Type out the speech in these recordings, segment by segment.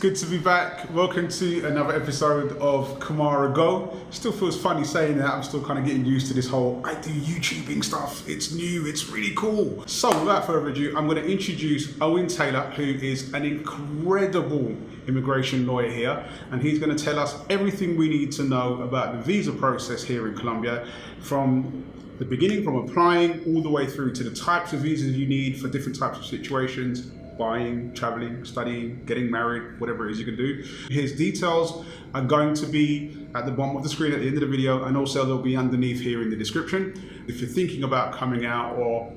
good to be back. Welcome to another episode of Kamara Go. Still feels funny saying that. I'm still kind of getting used to this whole I do YouTubing stuff. It's new, it's really cool. So without further ado, I'm going to introduce Owen Taylor, who is an incredible immigration lawyer here, and he's going to tell us everything we need to know about the visa process here in Colombia, from the beginning, from applying all the way through to the types of visas you need for different types of situations: buying, traveling, studying, getting married, whatever it is you can do. His details are going to be at the bottom of the screen at the end of the video, and also they'll be underneath here in the description. If you're thinking about coming out or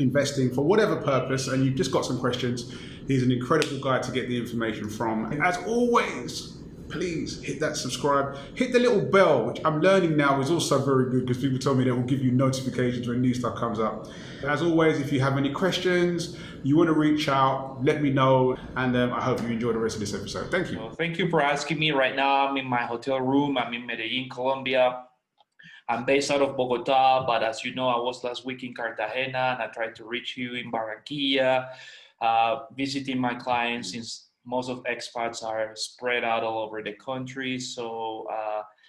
investing for whatever purpose and you've just got some questions, he's an incredible guy to get the information from. And as always, please hit that subscribe, hit the little bell, which I'm learning now is also very good because people tell me they will give you notifications when new stuff comes up. As always, if you have any questions, you want to reach out, let me know, and I hope you enjoy the rest of this episode. Thank you. Well, thank you for asking me. Right now, I'm in my hotel room. I'm in Medellin, Colombia. I'm based out of Bogota, but as you know, I was last week in Cartagena, and I tried to reach you in Barranquilla, visiting my clients since most of expats are spread out all over the country. So,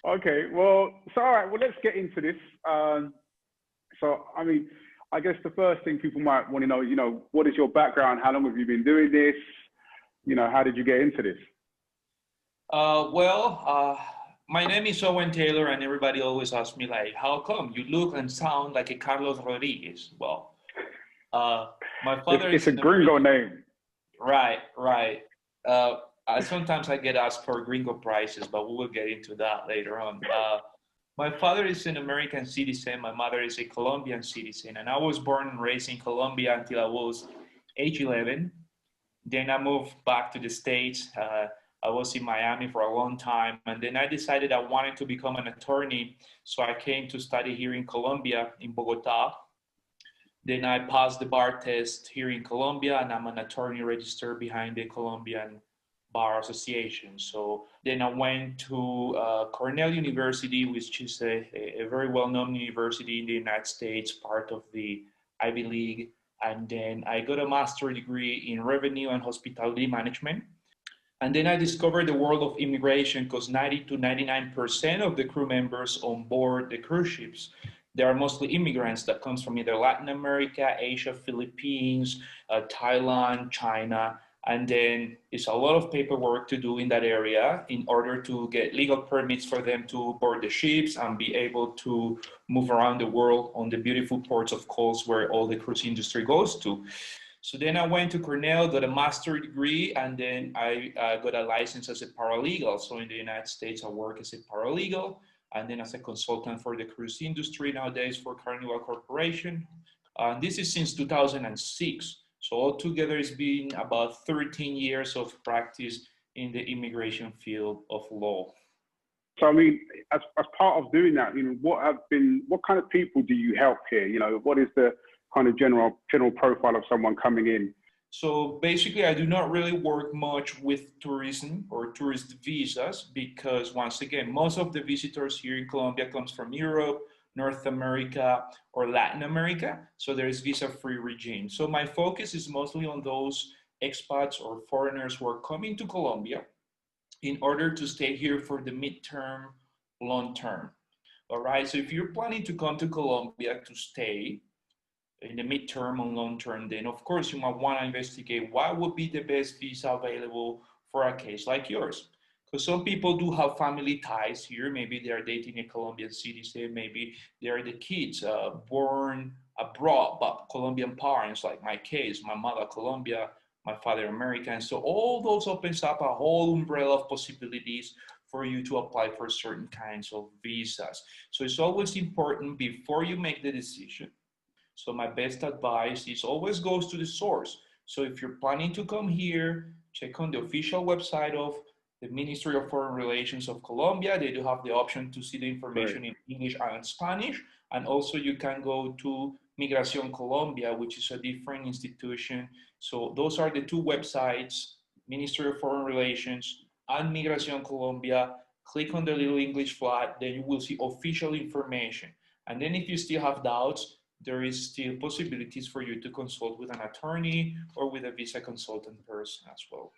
okay, well, so all right, well, let's get into this. I guess the first thing people might want to know, what is your background? How long have you been doing this? How did you get into this? My name is Owen Taylor, and everybody always asks me, like, how come you look and sound like a Carlos Rodriguez? Well, my father it's a gringo name. Right. Sometimes I get asked for gringo prices, but we will get into that later on. My father is an American citizen. My mother is a Colombian citizen. And I was born and raised in Colombia until I was age 11. Then I moved back to the States. I was in Miami for a long time. And then I decided I wanted to become an attorney. So I came to study here in Colombia, in Bogota. Then I passed the bar test here in Colombia, and I'm an attorney registered behind the Colombian Bar Association. So then I went to Cornell University, which is a very well-known university in the United States, part of the Ivy League. And then I got a master's degree in revenue and hospitality management. And then I discovered the world of immigration, because 90 to 99% of the crew members on board the cruise ships, they are mostly immigrants that comes from either Latin America, Asia, Philippines, Thailand, China. And then it's a lot of paperwork to do in that area in order to get legal permits for them to board the ships and be able to move around the world on the beautiful ports of calls where all the cruise industry goes to. So then I went to Cornell, got a master's degree, and then I got a license as a paralegal. So in the United States, I work as a paralegal, and then as a consultant for the cruise industry nowadays for Carnival Corporation. This is since 2006. So altogether, it's been about 13 years of practice in the immigration field of law. So, as part of doing that, what kind of people do you help here? What is the kind of general profile of someone coming in? So basically, I do not really work much with tourism or tourist visas, because once again, most of the visitors here in Colombia comes from Europe, North America, or Latin America. So there is visa-free regime. So my focus is mostly on those expats or foreigners who are coming to Colombia in order to stay here for the midterm, long term. All right, so if you're planning to come to Colombia to stay in the midterm and long term, then of course you might want to investigate what would be the best visa available for a case like yours. Because some people do have family ties here. Maybe they are dating a Colombian citizen. Maybe they are the kids born abroad, but Colombian parents, like my case, my mother Colombia, my father American. So all those opens up a whole umbrella of possibilities for you to apply for certain kinds of visas. So it's always important before you make the decision. So my best advice is always goes to the source. So if you're planning to come here, check on the official website of the Ministry of Foreign Relations of Colombia. They do have the option to see the information in English and Spanish. And also you can go to Migración Colombia, which is a different institution. So those are the two websites, Ministry of Foreign Relations and Migración Colombia. Click on the little English flag, then you will see official information. And then if you still have doubts, there is still possibilities for you to consult with an attorney or with a visa consultant person as well.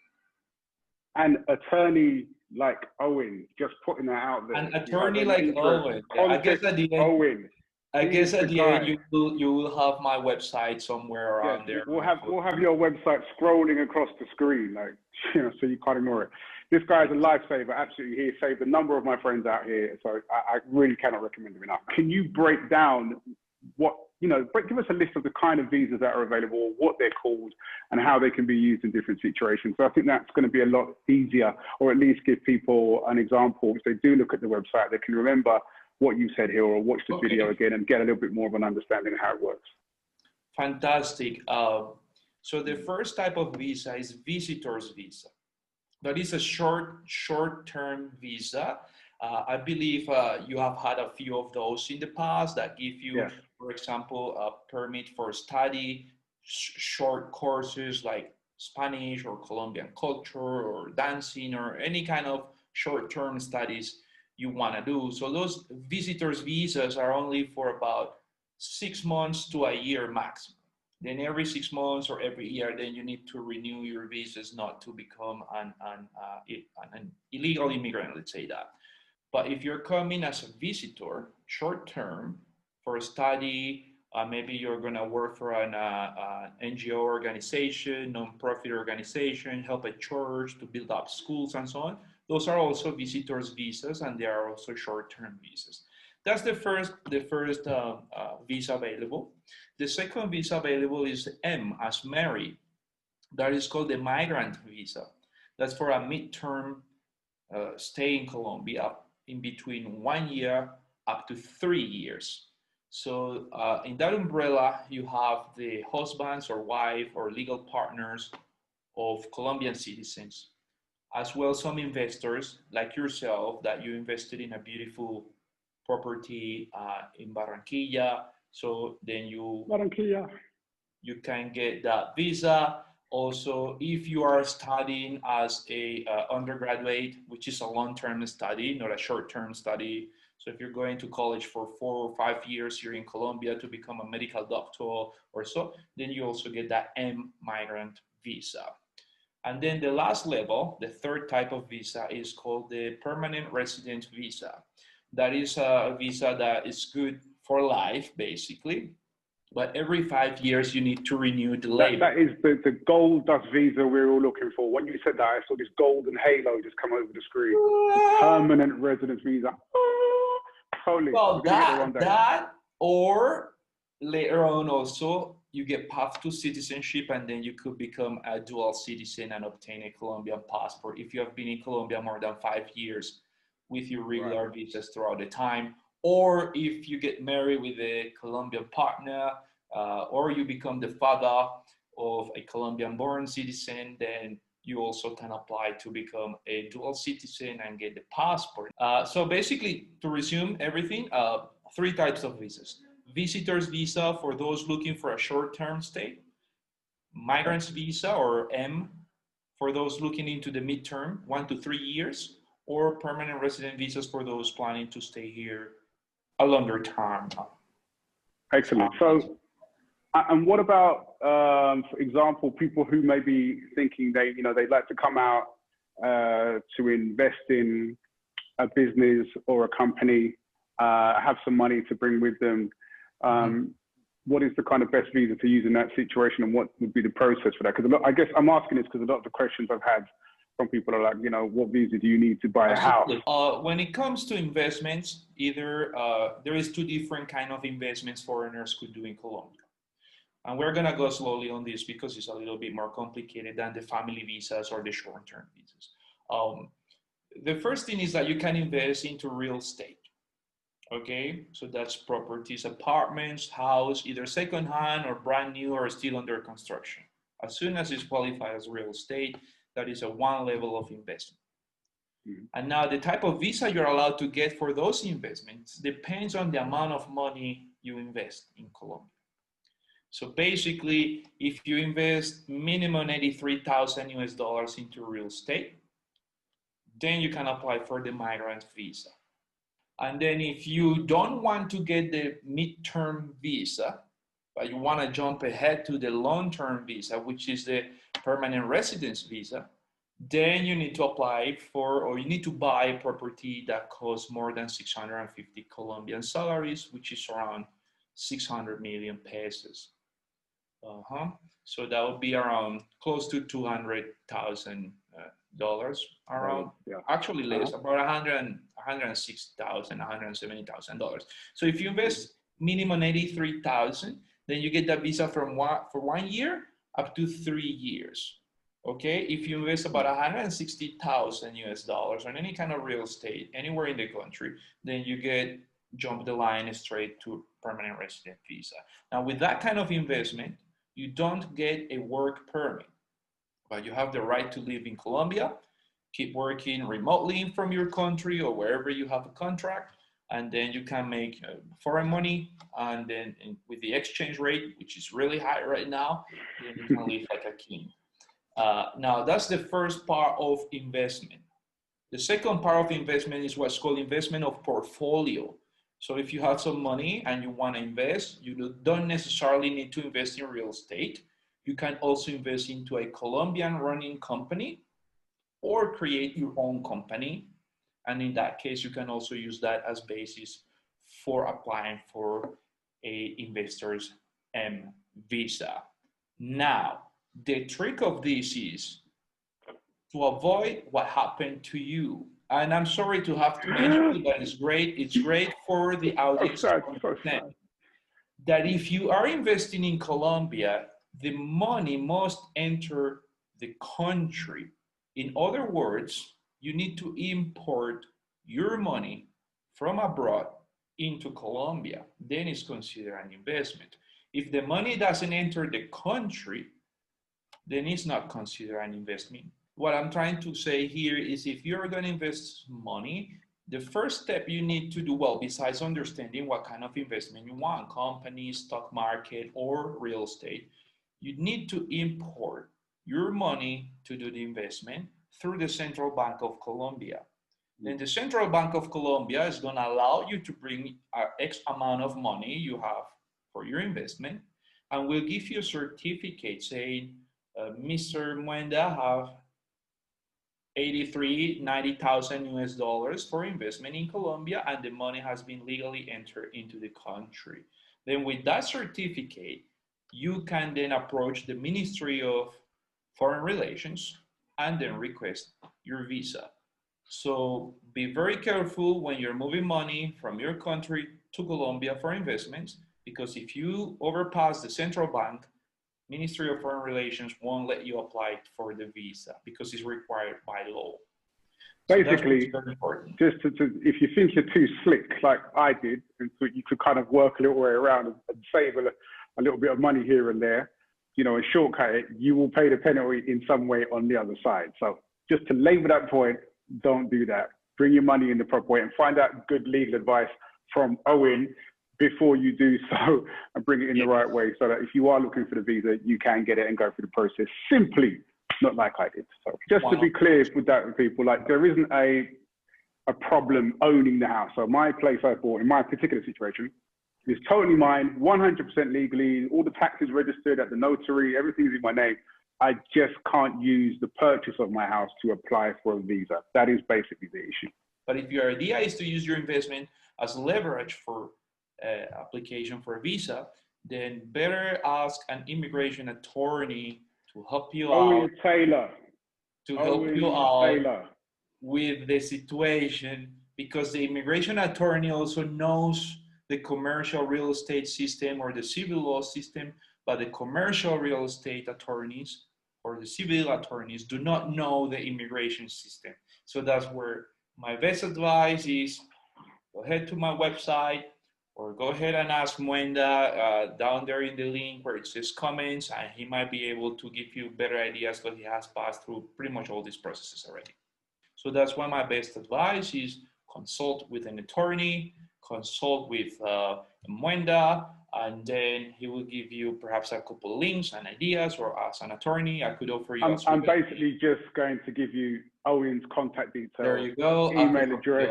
an attorney like Owen, just putting that out there. An attorney like Owen. Yeah, I guess Context at the end, Owen. I He guess is at the the end guy. you will have my website somewhere Yes, around there. we'll have your website scrolling across the screen, like, you know, so you can't ignore it. This guy is a lifesaver, absolutely. He saved a number of my friends out here, so I really cannot recommend him enough. Can you break down what, you know, give us a list of the kind of visas that are available, what they're called, and how they can be used in different situations? So I think that's going to be a lot easier, or at least give people an example. If they do look at the website, they can remember what you said here, or watch the video again and get a little bit more of an understanding of how it works. Fantastic. So the first type of visa is visitor's visa. That is a short-term visa. I believe you have had a few of those in the past that give you, Yes. for example, a permit for study, short courses like Spanish or Colombian culture or dancing or any kind of short-term studies you want to do. So those visitors visas are only for about 6 months to a year maximum. Then every 6 months or every year, then you need to renew your visas not to become an illegal immigrant, let's say that. But if you're coming as a visitor, short term, for a study, maybe you're going to work for an NGO organization, non-profit organization, help a church to build up schools and so on. Those are also visitors visas, and they are also short-term visas. That's the first visa available. The second visa available is M as Mary. That is called the migrant visa. That's for a midterm stay in Colombia in between 1 year up to 3 years. So in that umbrella, you have the husbands or wife or legal partners of Colombian citizens, as well as some investors like yourself that you invested in a beautiful property in Barranquilla. So then you can get that visa. Also, if you are studying as a undergraduate, which is a long-term study, not a short-term study. So if you're going to college for 4 or 5 years here in Colombia to become a medical doctor or so, then you also get that M migrant visa. And then the last level, the third type of visa, is called the permanent resident visa. That is a visa that is good for life, basically. But every 5 years, you need to renew the labor. That is the gold dust visa we're all looking for. When you said that, I saw this golden halo just come over the screen. The permanent residence visa. Holy. Well, that, or later on also, you get path to citizenship, and then you could become a dual citizen and obtain a Colombian passport if you have been in Colombia more than 5 years with your regular visas throughout the time. Or if you get married with a Colombian partner, or you become the father of a Colombian-born citizen, then you also can apply to become a dual citizen and get the passport. So basically, to resume everything, 3 types of visas. Visitor's visa for those looking for a short-term stay. Migrants visa, or M, for those looking into the midterm, 1 to 3 years. Or permanent resident visas for those planning to stay here a longer time. Excellent. So, and what about, for example, people who may be thinking they'd like to come out to invest in a business or a company, have some money to bring with them. What is the kind of best visa to use in that situation, and what would be the process for that? Because I guess I'm asking this because a lot of the questions I've had from people are like, what visa do you need to buy a house? When it comes to investments, either there is 2 different kind of investments foreigners could do in Colombia. And we're gonna go slowly on this because it's a little bit more complicated than the family visas or the short-term visas. The first thing is that you can invest into real estate. Okay, so that's properties, apartments, house, either second-hand or brand new or still under construction. As soon as it's qualified as real estate, that is a 1 level of investment. And now the type of visa you're allowed to get for those investments depends on the amount of money you invest in Colombia. So basically, if you invest minimum 83,000 US dollars into real estate, then you can apply for the migrant visa. And then if you don't want to get the midterm visa, but you want to jump ahead to the long-term visa, which is the permanent residence visa, Then you need to apply for, or you need to buy a property that costs more than 650 Colombian salaries, which is around 600 million pesos. So that would be around close to $200,000 around. Yeah. Actually less, about 106,000, $170,000. So if you invest minimum 83,000, then you get that visa for 1 year up to 3 years. Okay, if you invest about 160,000 US dollars on any kind of real estate anywhere in the country, then you get jump the line straight to permanent resident visa. Now, with that kind of investment, you don't get a work permit, but you have the right to live in Colombia, keep working remotely from your country or wherever you have a contract, and then you can make foreign money, and then with the exchange rate, which is really high right now, then you can live like a king. Now, that's the first part of investment. The second part of investment is what's called investment of portfolio. So if you have some money and you want to invest, you don't necessarily need to invest in real estate. You can also invest into a Colombian running company or create your own company. And in that case, you can also use that as basis for applying for a investor's visa. Now, the trick of this is to avoid what happened to you. And I'm sorry to have to mention it, but it's great. It's great for the audience to understand that if you are investing in Colombia, the money must enter the country. In other words, you need to import your money from abroad into Colombia. Then it's considered an investment. If the money doesn't enter the country, then it's not considered an investment. What I'm trying to say here is if you're going to invest money, the first step you need to do, well, besides understanding what kind of investment you want, company, stock market, or real estate, you need to import your money to do the investment through the Central Bank of Colombia. Then the Central Bank of Colombia is going to allow you to bring X amount of money you have for your investment, and will give you a certificate saying, Mr. Muenda have 90,000 US dollars for investment in Colombia, and the money has been legally entered into the country. Then with that certificate, you can then approach the Ministry of Foreign Relations and then request your visa. So be very careful when you're moving money from your country to Colombia for investments, because if you overpass the central bank, Ministry of Foreign Relations won't let you apply for the visa because it's required by law. Basically, just if you think you're too slick, like I did, and so you could kind of work a little way around and save a little bit of money here and there, you know, and shortcut it, you will pay the penalty in some way on the other side. So just to label that point, don't do that. Bring your money in the proper way and find out good legal advice from Owen before you do so, and bring it in the right way, so that if you are looking for the visa, you can get it and go through the process simply, not like I did. So just to be clear with that with people, like there isn't a problem owning the house. So my place I bought, in my particular situation, is totally mine, 100% legally, all the taxes registered at the notary, everything's in my name. I just can't use the purchase of my house to apply for a visa. That is basically the issue. But if your idea is to use your investment as leverage for application for a visa, then better ask an immigration attorney to help you Owen out. Taylor. To help you out with the situation, because the immigration attorney also knows the commercial real estate system or the civil law system, but the commercial real estate attorneys or the civil attorneys do not know the immigration system. So that's where my best advice is go ahead to my website, or go ahead and ask Muenda down there in the link where it says comments, and he might be able to give you better ideas because he has passed through pretty much all these processes already. So that's why my best advice is consult with an attorney, consult with Muenda, and then he will give you perhaps a couple links and ideas, or as an attorney, I could offer you. I'm basically just going to give you Owen's contact details. There you go. Email address,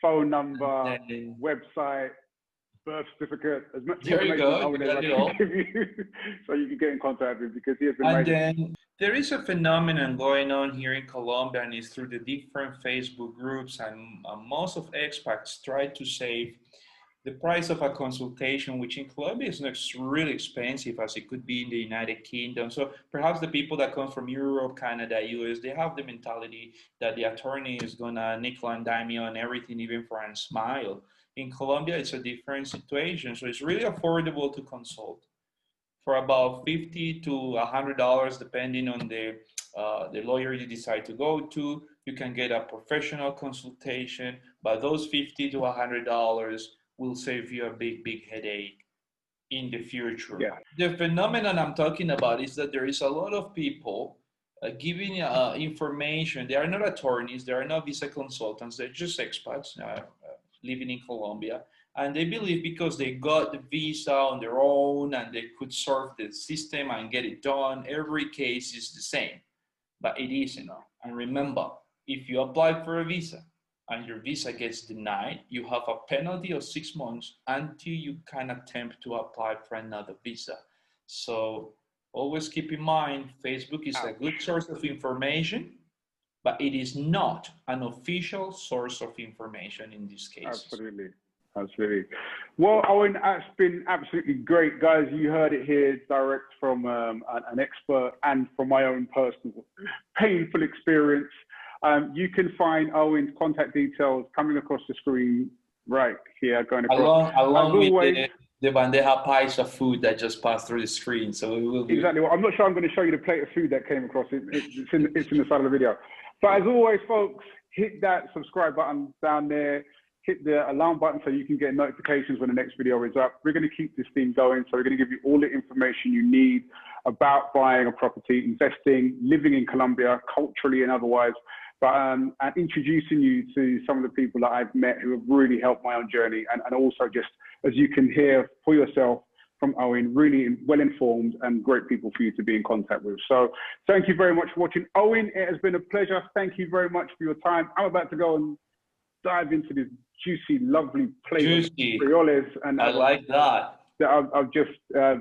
phone number, website, birth certificate, as much information Owen as I can give you, so you can get in contact with him, because he has been amazing. And then There is a phenomenon going on here in Colombia, and it's through the different Facebook groups, and most of expats try to save the price of a consultation, which in Colombia is not really expensive as it could be in the United Kingdom. So perhaps the people that come from Europe, Canada, US, they have the mentality that the attorney is gonna nickel and dime you on everything, even for a smile. In Colombia, it's a different situation. So it's really affordable to consult for about $50 to $100, depending on the lawyer you decide to go to. You can get a professional consultation, but those $50 to $100 will save you a big headache in the future. Yeah. The phenomenon I'm talking about is that there is a lot of people giving information. They are not attorneys, they are not visa consultants, they're just expats living in Colombia. And they believe because they got the visa on their own and they could serve the system and get it done, every case is the same. But it isn't. And remember, if you apply for a visa and your visa gets denied, you have a penalty of 6 months until you can attempt to apply for another visa. So always keep in mind, Facebook is a good source of information, but it is not an official source of information in this case. Absolutely. Absolutely. Well, Owen, it's been absolutely great. Guys, you heard it here direct from an expert and from my own personal painful experience. You can find Owen's contact details coming across the screen right here, going across. Along with the bandeja paisa food that just passed through the screen. So it will be... Exactly. Well, I'm not sure I'm going to show you the plate of food that came across. It's in the side of the video. But as always, folks, hit that subscribe button down there. Hit the alarm button so you can get notifications when the next video is up. We're going to keep this theme going. So we're going to give you all the information you need about buying a property, investing, living in Colombia, culturally and otherwise. But and introducing you to some of the people that I've met who have really helped my own journey. And also just, as you can hear for yourself from Owen, really well-informed and great people for you to be in contact with. So thank you very much for watching. Owen, it has been a pleasure. Thank you very much for your time. I'm about to go and dive into this juicy, lovely plate of frijoles, and I like that I've just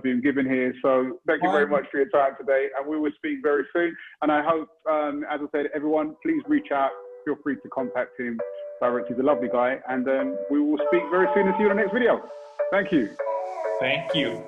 been given here. So thank you very much for your time today, and we will speak very soon. And I hope, as I said, everyone, please reach out. Feel free to contact him directly. He's a lovely guy, and we will speak very soon and see you in the next video. Thank you. Thank you.